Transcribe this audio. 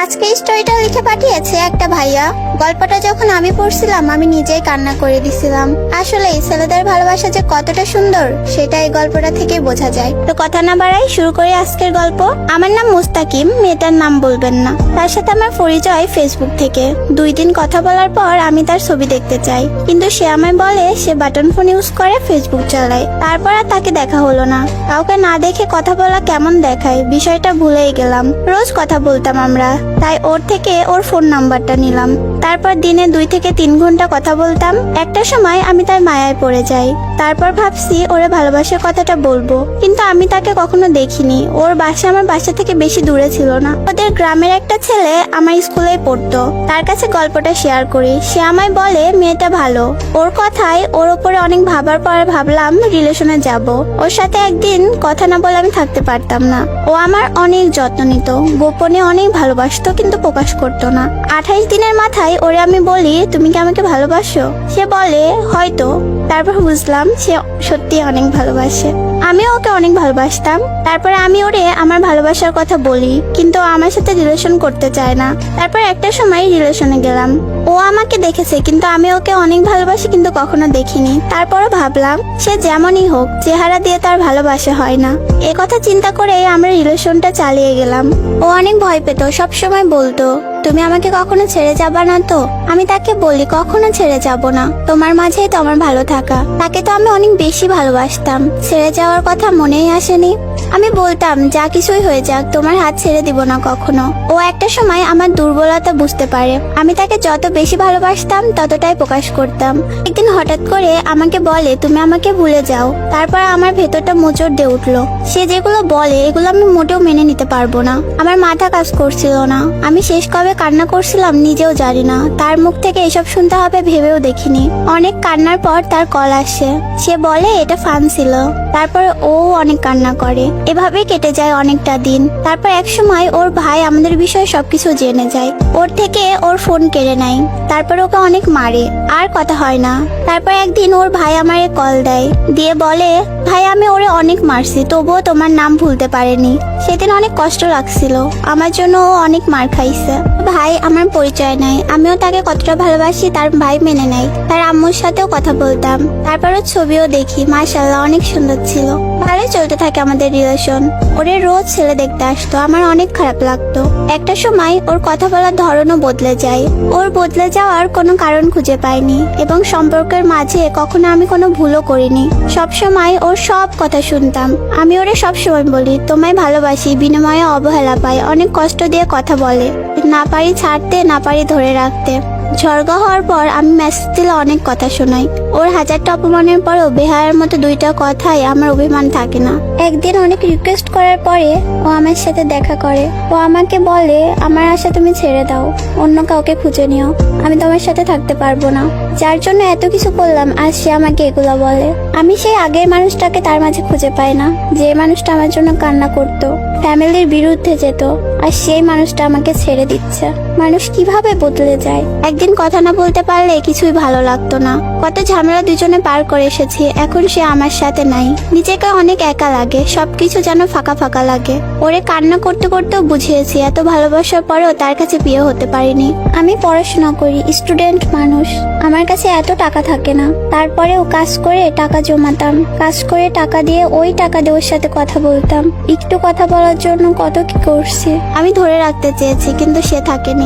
আজকে স্টোরিটা লিখে পাঠিয়েছে একটা ভাইয়া। গল্পটা যখন আমি পড়ছিলাম আমি নিজেই কান্না করে দিছিলাম। আসলে ছেলেদের ভালোবাসা যে কতটা সুন্দর সেটা এই গল্পটা থেকে বোঝা যায়। তো কথা না বাড়াই শুরু করি আজকের গল্প। আমার নাম মুস্তাকিম, মেয়েটার নাম বলবেন না। তার সাথে আমার পরিচয় ফেসবুক থেকে। 2 দিন কথা বলার পর আমি তার ছবি দেখতে চাই, কিন্তু সে আমায় বলে সে বাটন ফোন ইউজ করে, ফেসবুক চালায়। তারপর আর তাকে দেখা হলো না। কাউকে না দেখে কথা বলা কেমন দেখায় বিষয়টা ভুলেই গেলাম। রোজ কথা বলতাম আমরা, তাই ওর থেকে ওর ফোন নাম্বারটা নিলাম। তারপর দিনে 2 থেকে 3 ঘন্টা কথা বলতাম। একটা সময় আমি তার মায়ায় পড়ে যাই। তারপর ভাবছি ওরে ভালোবাসার কথাটা বলবো, কিন্তু আমি তাকে কখনো দেখিনি। ওর বাসা আমার বাসা থেকে বেশি দূরে ছিল না। ওদের গ্রামের একটা ছেলে আমার স্কুলে পড়তো, তার কাছে গল্পটা শেয়ার করি। সে আমায় বলে মেয়েটা ভালো। ওর কথায় ওর উপরে অনেক ভাবার পর ভাবলাম রিলেশনে যাব। ওর সাথে একদিন কথা না বলে আমি থাকতে পারতাম না। ও আমার অনেক যত্ন নিত, গোপনে অনেক ভালোবাসতো, কিন্তু প্রকাশ করতো না। 28 দিনের মাথায় ওরে আমি বলি তুমি কি আমাকে ভালোবাসো? সে বলে হয়তো। তারপর বুঝলাম সে সত্যি অনেক ভালোবাসে। আমিও ওকে অনেক ভালোবাসতাম। তারপরে আমি ওরে আমার ভালোবাসার কথা বলি, কিন্তু ও আমার সাথে রিলেশন করতে চায় না। তারপর একটা সময় রিলেশনে গেলাম। ও আমাকে দেখেছে, কিন্তু আমি ওকে অনেক ভালোবাসি, কিন্তু কখনো দেখিনি। তারপরও ভাবলাম সে যেমনই হোক, চেহারা দিয়ে তার ভালোবাসা হয় না। এ কথা চিন্তা করে আমরা রিলেশনটা চালিয়ে গেলাম। ও অনেক ভয় পেত, সবসময় বলতো তুমি আমাকে কখনো ছেড়ে যাবা না তো? আমি তাকে বলি কখনো ছেড়ে যাব না, তোমার মাঝেই তো আমার ভালো থাকা। তাকে তো আমি অনেক বেশি ভালোবাসতাম, ছেড়ে যাওয়ার কথা মনেই আসেনি। আমি বলতাম যা কিছুই হয়ে যাক তোমার হাত ছেড়ে দিব না কখনো। ও একটা সময় আমার দুর্বলতা বুঝতে পারে। আমি তাকে যত বেশি ভালোবাসতাম ততটাই প্রকাশ করতাম। একদিন হঠাৎ করে আমাকে বলে তুমি আমাকে ভুলে যাও। তারপর আমার ভেতরটা মোচড় দিয়ে উঠলো। সে যেগুলো বলে এগুলো আমি মোটেও মেনে নিতে পারবো না। আমার মাথা কাজ করছিল না। আমি শেষ কবে কান্না করছিলাম নিজেও জানি না। তার মুখ থেকে এসব শুনতে হবে ভেবেও দেখিনি। অনেক কান্নার পর তার কল আসে। সে বলে এটা ফান ছিল। তারপর ও অনেক কান্না করে। এভাবে কেটে যায় অনেকটা দিন। তারপর এক সময় ওর ভাই আমাদের বিষয়ে সবকিছু জেনে যায়। ওর থেকে ওর ফোন কেড়ে নেয়। তারপর ওকে অনেক মারে, আর কথা হয় না। তারপর একদিন ওর ভাই আমারে কল দেয়, দিয়ে বলে ভাই আমি ওরে অনেক মারছি, তবুও তোমার নাম ভুলতে পারেনি। সেদিন অনেক কষ্ট লাগছিল আমার জন্য। ও অনেক মার খাইছে। ভাই আমার পরিচয় নাই, আমিও তাকে কতটা ভালোবাসি তার ভাই মেনে নেয়। তার আম্মুর সাথেও কথা বলতাম। তারপরও ছবিও দেখি, মাশাআল্লাহ অনেক সুন্দর ছিল। ভালোই চলতে থাকে আমাদের রিলেশন। ওরে রোজ ছেলে দেখতে আসতো, আমার অনেক খারাপ লাগতো। একটা সময় ওর কথা বলার ধরনও বদলে যায়। ওর বদলে যাওয়ার কোনো কারণ খুঁজে পাইনি, এবং সম্পর্কের মাঝে কখনো আমি কোনো ভুলও করিনি। সব সময় ওর সব কথা শুনতাম। আমি ওরে সব সময় বলি তোমায় ভালোবাসি, বিনিময়ে অবহেলা পাই। অনেক কষ্ট দিয়ে কথা বলে, না পারি ছাড়তে, না পারি ধরে রাখতে। ঝড়গা হওয়ার পর আমি মেসেজ দিলে অনেক কথা শোনাই। ওর হাজারটা অপমানের পরেও বেহায়ার মতো 2টা কথাই আমার অভিমান থাকে না। একদিন অনেক রিকোয়েস্ট করার পরে ও আমার সাথে দেখা করে। ও আমাকে বলে আমার আশা তুমি ছেড়ে দাও, অন্য কাউকে খুঁজে নিও, আমি তোমার সাথে থাকতে পারবো না। যার জন্য এত কিছু করলাম, আজ সে আমাকে এগুলো বলে। আমি সেই আগের মানুষটাকে তার মাঝে খুঁজে পাই না, যে মানুষটা আমার জন্য কান্না করতো, ফ্যামিলির বিরুদ্ধে যেত, আর সেই মানুষটা আমাকে ছেড়ে দিচ্ছে। মানুষ কিভাবে বদলে যায়। একদিন কথা না বলতে পারলে কিছুই ভালো লাগতো না। কত ঝামেলা দুজনে পার করে এসেছি, এখন সে আমার সাথে নাই। নিজেকে অনেক একা লাগে, সবকিছু যেন ফাঁকা ফাঁকা লাগে। ওরে কান্না করতে করতেও বুঝিয়েছি এত ভালোবাসার পরেও তার কাছে বিয়ে হতে পারিনি। আমি পড়াশোনা করি, স্টুডেন্ট মানুষ, আমার কাছে এত টাকা থাকে না। তারপরেও কাজ করে টাকা জমাতাম, কাজ করে টাকা দিয়ে ওই টাকা দিয়ে ওর সাথে কথা বলতাম। একটু কথা বলার জন্য কত কি করছি। আমি ধরে রাখতে চেয়েছি, কিন্তু সে থাকেনি।